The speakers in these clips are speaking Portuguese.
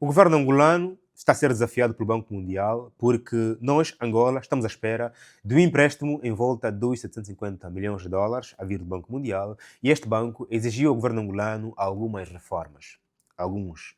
O governo angolano está a ser desafiado pelo Banco Mundial porque nós, Angola, estamos à espera de um empréstimo em volta dos 750 milhões de dólares a vir do Banco Mundial e este banco exigiu ao governo angolano algumas reformas.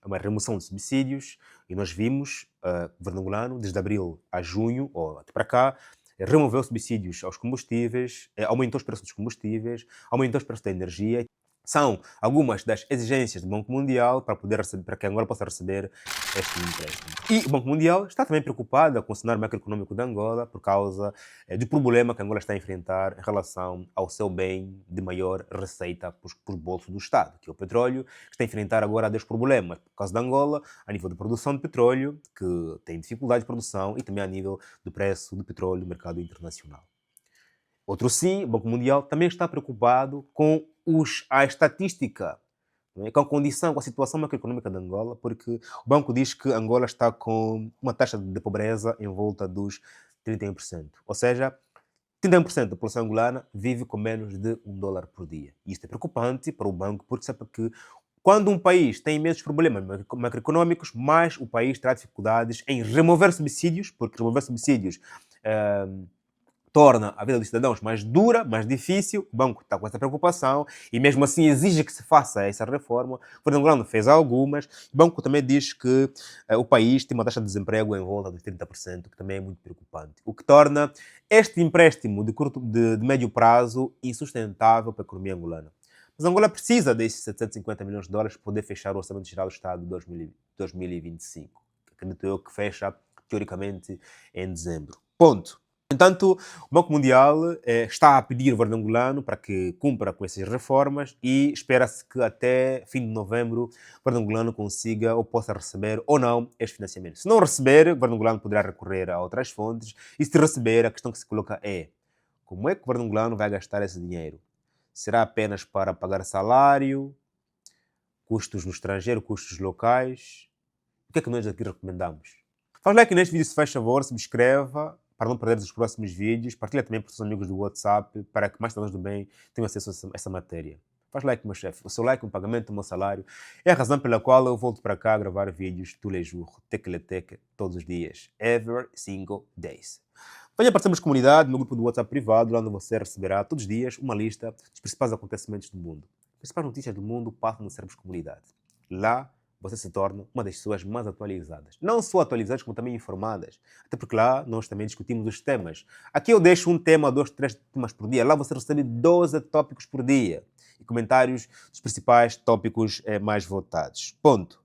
Uma remoção de subsídios e nós vimos o governo angolano, desde abril a junho, ou até para cá, removeu subsídios aos combustíveis, aumentou os preços dos combustíveis, aumentou os preços da energia. São algumas das exigências do Banco Mundial para poder receber, para que Angola possa receber este empréstimo. E o Banco Mundial está também preocupado com o cenário macroeconômico de Angola por causa do problema que Angola está a enfrentar em relação ao seu bem de maior receita por bolso do Estado, que é o petróleo, que está a enfrentar agora dois problemas. Por causa de Angola, a nível de produção de petróleo, que tem dificuldade de produção, e também a nível do preço do petróleo no mercado internacional. Outro sim, o Banco Mundial também está preocupado com a estatística, não é? Com a condição, com a situação macroeconômica de Angola, porque o banco diz que Angola está com uma taxa de pobreza em volta dos 31%. Ou seja, 31% da população angolana vive com menos de $1 por dia. E isto é preocupante para o banco, porque sabe que quando um país tem imensos problemas macroeconômicos, mais o país terá dificuldades em remover subsídios, porque remover subsídios torna a vida dos cidadãos mais dura, mais difícil. O banco está com essa preocupação e mesmo assim exige que se faça essa reforma. O governo angolano fez algumas. O banco também diz que o país tem uma taxa de desemprego em volta de 30%, que também é muito preocupante. O que torna este empréstimo de médio prazo insustentável para a economia angolana. Mas Angola precisa desses 750 milhões de dólares para poder fechar o Orçamento Geral do Estado de 2025. Acredito eu que fecha, teoricamente, em dezembro. Ponto. No entanto, o Banco Mundial está a pedir ao governo angolano para que cumpra com essas reformas e espera-se que até fim de novembro o governo angolano consiga ou possa receber ou não este financiamento. Se não receber, o governo angolano poderá recorrer a outras fontes e se receber, a questão que se coloca é: como é que o governo angolano vai gastar esse dinheiro? Será apenas para pagar salário, custos no estrangeiro, custos locais? O que é que nós aqui recomendamos? Faz like neste vídeo se faz favor, subscreva para não perder os próximos vídeos. Partilha também para os seus amigos do WhatsApp para que mais cidadãos do bem tenham acesso a essa matéria. Faz like, meu chefe. O seu like, o pagamento do meu salário, é a razão pela qual eu volto para cá a gravar vídeos tous les jours, teque todos os dias, every single days. Venha para sermos comunidade no grupo do WhatsApp privado, lá onde você receberá todos os dias uma lista dos principais acontecimentos do mundo. As principais notícias do mundo passam no Sermos Comunidade. Lá você se torna uma das pessoas mais atualizadas. Não só atualizadas, como também informadas. Até porque lá nós também discutimos os temas. Aqui eu deixo um tema, 2, 3 temas por dia. Lá você recebe 12 tópicos por dia. E comentários dos principais tópicos mais votados. Ponto.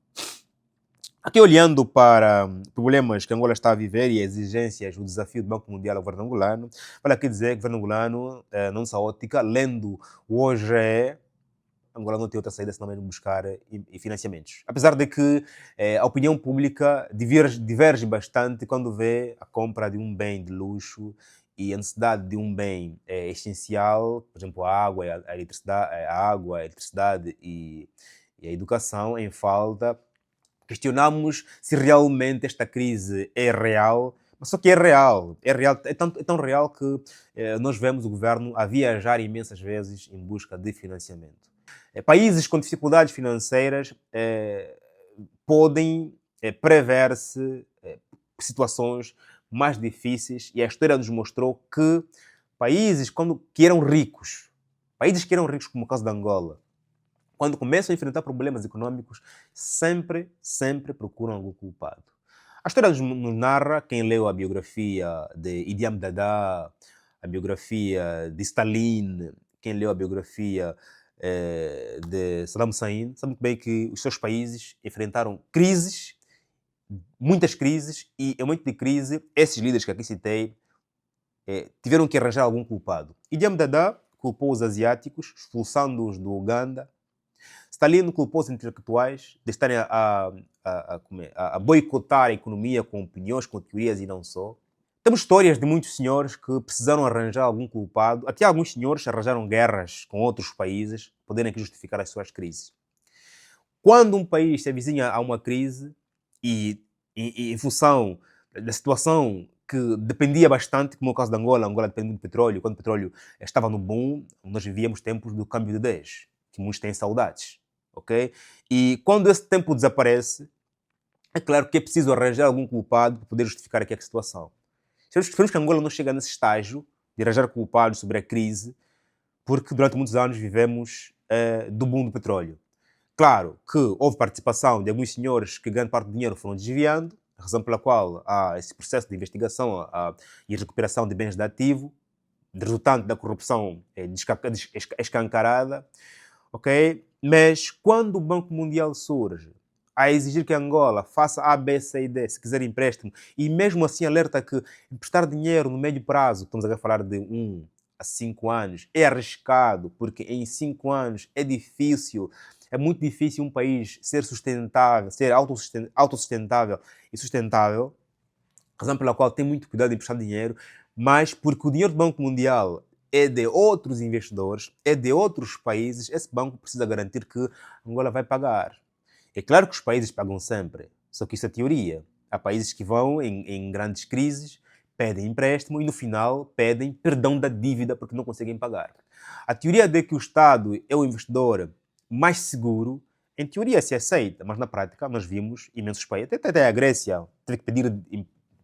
Aqui olhando para problemas que Angola está a viver e exigências, o desafio do Banco Mundial ao governo angolano, vale aqui dizer que o governo angolano, na nossa ótica, lendo o OGE, Angola não tem outra saída senão mesmo buscar financiamentos. Apesar de que a opinião pública diverge bastante quando vê a compra de um bem de luxo e a necessidade de um bem essencial, por exemplo, a eletricidade e a educação em falta. Questionamos se realmente esta crise é real, mas só que é real, é tão real que nós vemos o governo a viajar imensas vezes em busca de financiamento. Países com dificuldades financeiras podem prever-se situações mais difíceis e a história nos mostrou que países que eram ricos como o caso de Angola, quando começam a enfrentar problemas econômicos, sempre procuram algum culpado. A história nos narra, quem leu a biografia de Idi Amin Dada, a biografia de Stalin, quem leu a biografia de Saddam Hussein, sabe muito bem que os seus países enfrentaram crises, muitas crises, e em momento de crise, esses líderes que aqui citei tiveram que arranjar algum culpado. Idi Amin Dada culpou os asiáticos, expulsando-os do Uganda. Stalin culpou os intelectuais de estarem a boicotar a economia com opiniões, com teorias e não só. Temos histórias de muitos senhores que precisaram arranjar algum culpado. Até alguns senhores arranjaram guerras com outros países, poderem justificar as suas crises. Quando um país se avizinha a uma crise e em função da situação que dependia bastante, como é o caso de Angola, Angola depende muito do petróleo. Quando o petróleo estava no boom, nós vivíamos tempos do câmbio de 10, que muitos têm saudades. Okay? E quando esse tempo desaparece, é claro que é preciso arranjar algum culpado para poder justificar aqui a situação. Esperamos que Angola não chegue nesse estágio de arranjar culpados sobre a crise, porque durante muitos anos vivemos do boom do petróleo. Claro que houve participação de alguns senhores que grande parte do dinheiro foram desviando, razão pela qual há esse processo de investigação e recuperação de bens de ativo, resultante da corrupção escancarada, ok? Mas quando o Banco Mundial surge a exigir que Angola faça A, B, C e D, se quiser empréstimo, e mesmo assim alerta que emprestar dinheiro no médio prazo, estamos a falar de 1 a 5 anos, é arriscado, porque em 5 anos é difícil, é muito difícil um país ser sustentável, ser autossustentável e sustentável, razão pela qual tem muito cuidado em emprestar dinheiro, mas porque o dinheiro do Banco Mundial é de outros investidores, é de outros países, esse banco precisa garantir que Angola vai pagar. É claro que os países pagam sempre, só que isso é teoria. Há países que vão em grandes crises, pedem empréstimo e no final pedem perdão da dívida porque não conseguem pagar. A teoria de que o Estado é o investidor mais seguro, em teoria se aceita, mas na prática nós vimos imensos países, até a Grécia teve que pedir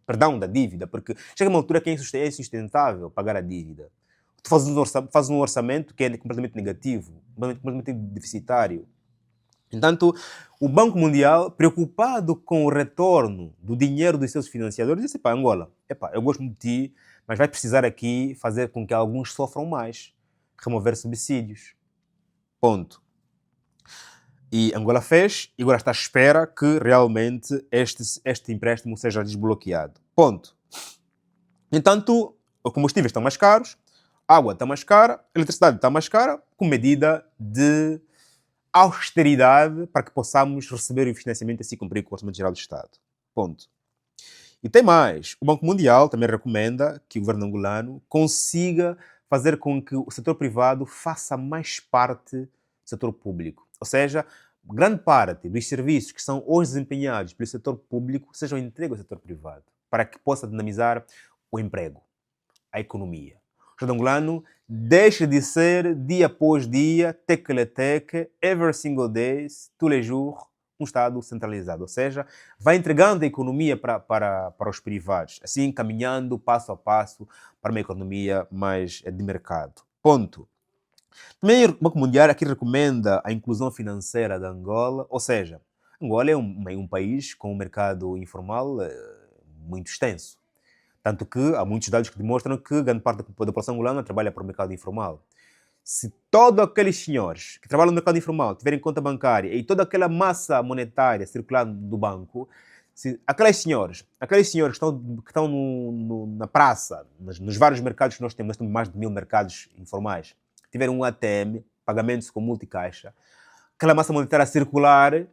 perdão da dívida, porque chega uma altura que é insustentável pagar a dívida. Tu fazes um orçamento que é completamente negativo, completamente deficitário. Entanto, o Banco Mundial, preocupado com o retorno do dinheiro dos seus financiadores, disse: "Epá, Angola, eu gosto muito de ti, mas vai precisar aqui fazer com que alguns sofram mais, remover subsídios." Ponto. E Angola fez, e agora está à espera que realmente este empréstimo seja desbloqueado. Ponto. Entanto, os combustíveis estão mais caros, a água está mais cara, a eletricidade está mais cara, com medida de austeridade para que possamos receber o financiamento e assim cumprir com o Orçamento Geral do Estado. Ponto. E tem mais. O Banco Mundial também recomenda que o governo angolano consiga fazer com que o setor privado faça mais parte do setor público. Ou seja, grande parte dos serviços que são hoje desempenhados pelo setor público sejam entregues ao setor privado, para que possa dinamizar o emprego, a economia. O Estado angolano deixa de ser, dia após dia, teque, every single day, tous les jours, um Estado centralizado. Ou seja, vai entregando a economia para os privados, assim caminhando passo a passo para uma economia mais de mercado. Ponto. Também o Banco Mundial aqui recomenda a inclusão financeira da Angola, ou seja, Angola é um país com um mercado informal muito extenso. Tanto que há muitos dados que demonstram que grande parte da população angolana trabalha para o mercado informal. Se todos aqueles senhores que trabalham no mercado informal tiverem conta bancária e toda aquela massa monetária circulando do banco, se aqueles senhores que estão na praça, nos vários mercados que nós temos mais de 1000 mercados informais, tiverem um ATM, pagamentos com multicaixa, aquela massa monetária circular,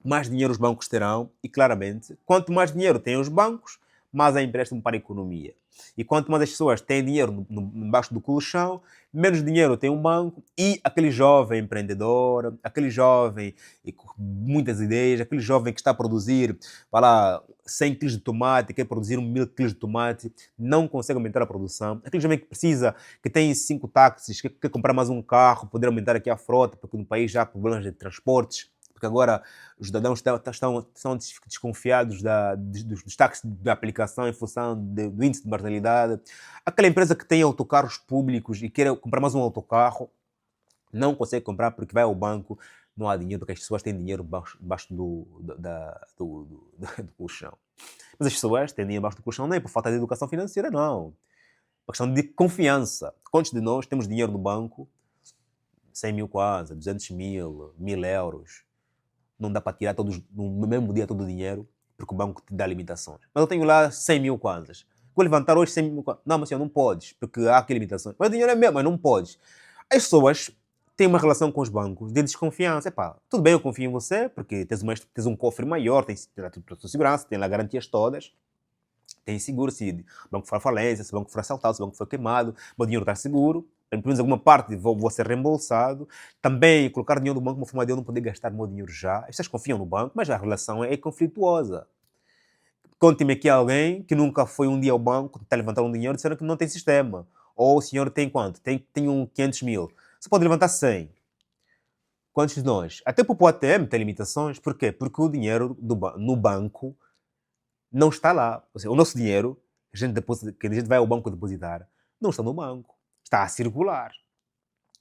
mais dinheiro os bancos terão e, claramente, quanto mais dinheiro têm os bancos, mais há empréstimo para a economia. E quanto mais as pessoas têm dinheiro embaixo do colchão, menos dinheiro tem um banco e aquele jovem empreendedor, aquele jovem com muitas ideias, aquele jovem que está a produzir, vai lá, 100 kg de tomate, quer produzir 1000 kg de tomate, não consegue aumentar a produção. Aquele jovem que precisa, que tem 5 táxis, quer comprar mais um carro, poder aumentar aqui a frota, porque no país já há problemas de transportes, porque agora os cidadãos estão desconfiados dos taxas de aplicação em função do índice de marginalidade. Aquela empresa que tem autocarros públicos e quer comprar mais um autocarro, não consegue comprar porque vai ao banco, não há dinheiro, porque as pessoas têm dinheiro debaixo do colchão. Mas as pessoas têm dinheiro debaixo do colchão não é por falta de educação financeira, não. É uma questão de confiança. Quantos de nós temos dinheiro no banco? 100 mil kwanza, 200 mil, 1000 euros. Não dá para tirar no mesmo dia todo o dinheiro, porque o banco te dá limitações. Mas eu tenho lá 100 mil kwanzas. Vou levantar hoje 100 mil kwanzas. Não, mas senhor, não podes, porque há aqui limitações. Mas o dinheiro é meu, mas não podes. As pessoas têm uma relação com os bancos de desconfiança. Epá, tudo bem, eu confio em você, porque tens um cofre maior, tens a tua segurança, tem lá garantias todas. Tem seguro, se o banco for falência, se o banco for assaltado, se o banco for queimado, o dinheiro está seguro. Pelo menos alguma parte vou ser reembolsado. Também colocar dinheiro no banco uma forma de eu não poder gastar o meu dinheiro já. As pessoas confiam no banco, mas a relação é conflituosa. Conte-me aqui alguém que nunca foi um dia ao banco tentar levantar um dinheiro disseram que não tem sistema. Ou o senhor tem quanto? Tem 500 mil. Você pode levantar 100. Quantos de nós? Até para o ATM tem limitações. Porquê? Porque o dinheiro no banco não está lá. Ou seja, o nosso dinheiro, que a gente vai ao banco depositar, não está no banco. Está a circular.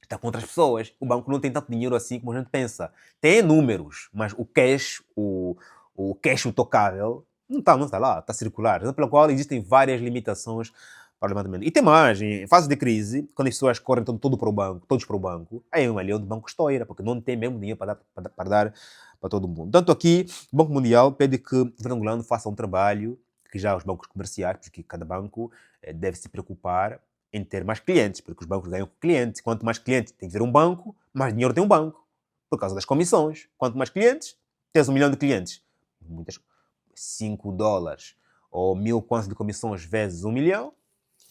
Está com outras pessoas. O banco não tem tanto dinheiro assim como a gente pensa. Tem números, mas o cash tocável, não está lá, está a circular. Razão pela qual existem várias limitações para o levantamento. E tem mais, em fase de crise, quando as pessoas correm todo para o banco, todos para o banco, aí é ali onde o banco estoura, porque não tem mesmo dinheiro para dar para todo mundo. Tanto aqui, o Banco Mundial pede que o governo angolano faça um trabalho que já os bancos comerciais, porque cada banco deve se preocupar em ter mais clientes, porque os bancos ganham com clientes. Quanto mais clientes tem que ter um banco, mais dinheiro tem um banco, por causa das comissões. Quanto mais clientes, tens 1 milhão de clientes. Muitas, $5 ou 1.000 contas de comissões vezes 1 milhão,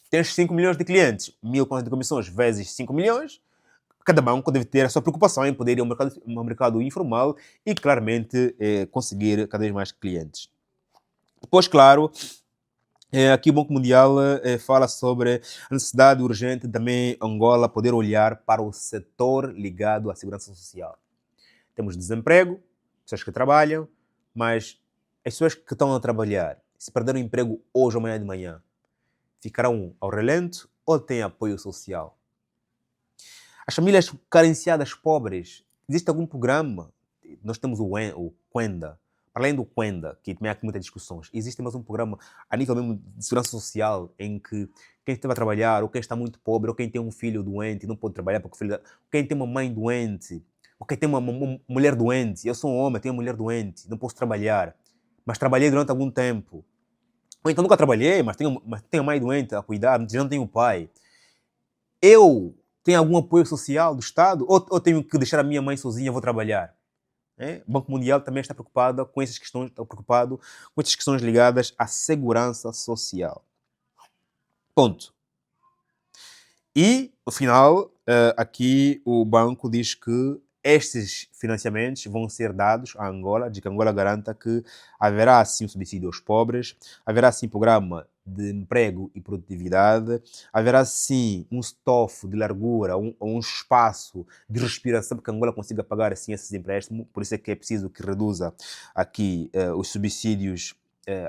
tens 5 milhões de clientes, 1.000 contas de comissões vezes 5 milhões, cada banco deve ter a sua preocupação em poder ir ao mercado informal e, claramente, conseguir cada vez mais clientes. Depois, claro, aqui o Banco Mundial fala sobre a necessidade urgente também Angola poder olhar para o setor ligado à segurança social. Temos desemprego, pessoas que trabalham, mas as pessoas que estão a trabalhar, se perderam o emprego hoje ou amanhã de manhã, ficarão ao relento ou têm apoio social? As famílias carenciadas pobres, existe algum programa? Nós temos o Quenda. Para além do Quenda, que também há aqui muitas discussões, existe mais um programa a nível mesmo de segurança social em que quem esteve a trabalhar, ou quem está muito pobre, ou quem tem um filho doente e não pode trabalhar porque o filho... Quem tem uma mãe doente, ou quem tem uma mulher doente, eu sou um homem, tenho uma mulher doente, não posso trabalhar, mas trabalhei durante algum tempo. Ou então nunca trabalhei, mas tenho a mãe doente a cuidar, já não tenho pai. Eu tenho algum apoio social do Estado ou tenho que deixar a minha mãe sozinha e vou trabalhar? O Banco Mundial também está preocupado com essas questões, ligadas à segurança social. Ponto. E, no final, aqui o banco diz que estes financiamentos vão ser dados à Angola, de que a Angola garanta que haverá sim um subsídio aos pobres, haverá sim programa de emprego e produtividade, haverá sim um estofo de largura, um espaço de respiração para que a Angola consiga pagar assim esses empréstimos, por isso é que é preciso que reduza aqui os subsídios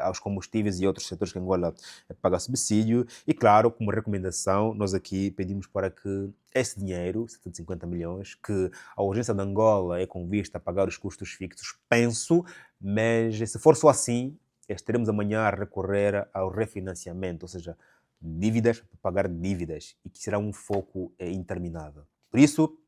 aos combustíveis e outros setores que a Angola paga subsídio. E, claro, como recomendação, nós aqui pedimos para que esse dinheiro, 750 milhões, que a urgência da Angola é com vista a pagar os custos fixos, penso, mas se for só assim, estaremos amanhã a recorrer ao refinanciamento, ou seja, dívidas para pagar dívidas, e que será um foco interminável. Por isso,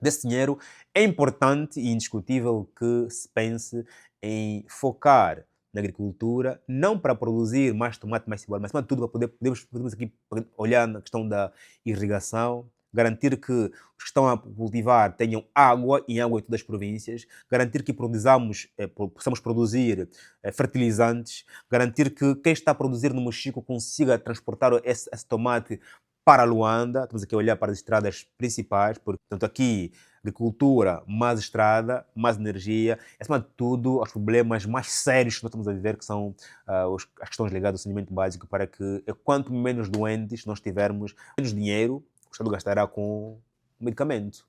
desse dinheiro, é importante e indiscutível que se pense em focar na agricultura, não para produzir mais tomate, mais cebola, mas, acima de tudo, podemos aqui olhar na questão da irrigação, garantir que os que estão a cultivar tenham água, e água em todas as províncias, garantir que possamos produzir fertilizantes, garantir que quem está a produzir no Mochico consiga transportar esse tomate para Luanda. Estamos aqui a olhar para as estradas principais, portanto aqui agricultura, mais estrada, mais energia, e, acima de tudo, aos problemas mais sérios que nós estamos a viver, que são as questões ligadas ao saneamento básico, para que quanto menos doentes nós tivermos, menos dinheiro o Estado gastará com medicamento,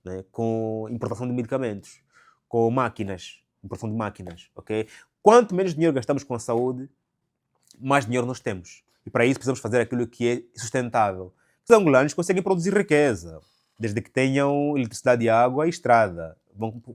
né? Com importação de medicamentos, com máquinas, importação de máquinas, ok? Quanto menos dinheiro gastamos com a saúde, mais dinheiro nós temos. E para isso precisamos fazer aquilo que é sustentável. Os angolanos conseguem produzir riqueza, desde que tenham eletricidade, água e estrada.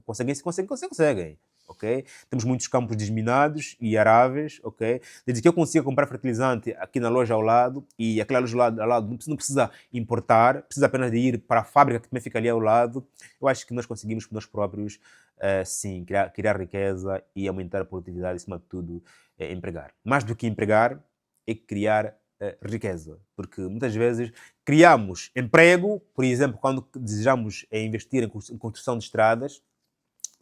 Conseguem. Okay? Temos muitos campos desminados e aráveis, okay? Desde que eu consiga comprar fertilizante aqui na loja ao lado, e aquela loja ao lado não precisa importar, precisa apenas de ir para a fábrica que também fica ali ao lado, eu acho que nós conseguimos nós próprios, sim, criar riqueza e aumentar a produtividade, e, acima de tudo, empregar. Mais do que empregar, é criar riqueza, porque muitas vezes criamos emprego, por exemplo, quando desejamos investir em construção de estradas,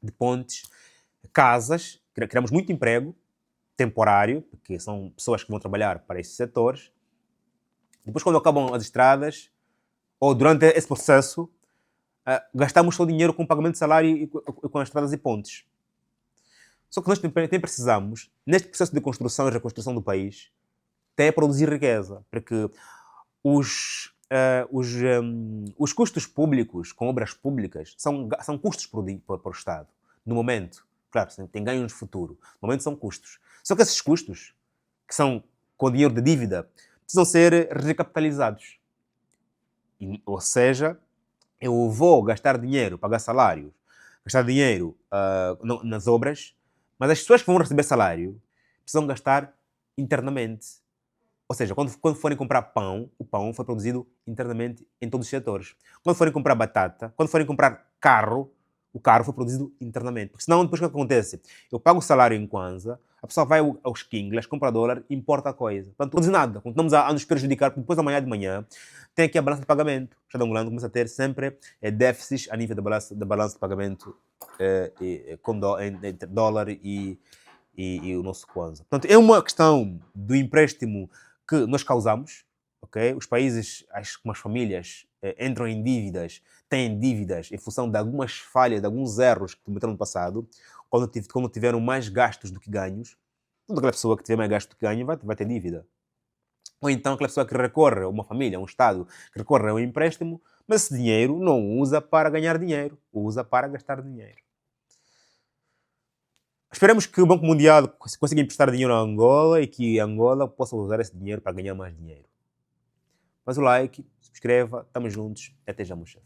de pontes, casas, criamos muito emprego temporário, porque são pessoas que vão trabalhar para esses setores. Depois, quando acabam as estradas, ou durante esse processo, gastamos todo o dinheiro com o pagamento de salário e com as estradas e pontes. Só que nós também precisamos, neste processo de construção e reconstrução do país, até produzir riqueza, para que os os custos públicos com obras públicas são custos para o Estado. No momento, claro, tem ganho no futuro. No momento são custos. Só que esses custos, que são com dinheiro de dívida, precisam ser recapitalizados. Ou seja, eu vou gastar dinheiro, pagar salários, gastar dinheiro nas obras, mas as pessoas que vão receber salário precisam gastar internamente. Ou seja, quando forem comprar pão, o pão foi produzido internamente em todos os setores. Quando forem comprar batata, quando forem comprar carro, o carro foi produzido internamente. Porque senão, depois o que acontece? Eu pago o salário em Kwanza, a pessoa vai aos Kinglas, compra dólar e importa a coisa. Portanto, não produz nada. Continuamos a nos prejudicar, porque depois amanhã de manhã tem aqui a balança de pagamento. O Estado angolano começa a ter sempre déficits a nível da balança de pagamento entre dólar e o nosso Kwanza. Portanto, é uma questão do empréstimo que nós causamos, ok? Os países, como as famílias, entram em dívidas, têm dívidas em função de algumas falhas, de alguns erros que cometeram no passado, quando tiveram mais gastos do que ganhos. Toda aquela pessoa que tiver mais gastos do que ganho vai ter dívida. Ou então aquela pessoa que recorre a uma família, a um Estado, que recorre a um empréstimo, mas esse dinheiro não usa para ganhar dinheiro, usa para gastar dinheiro. Esperamos que o Banco Mundial consiga emprestar dinheiro a Angola e que Angola possa usar esse dinheiro para ganhar mais dinheiro. Faz o like, subscreva, estamos juntos, até já, meu chefe.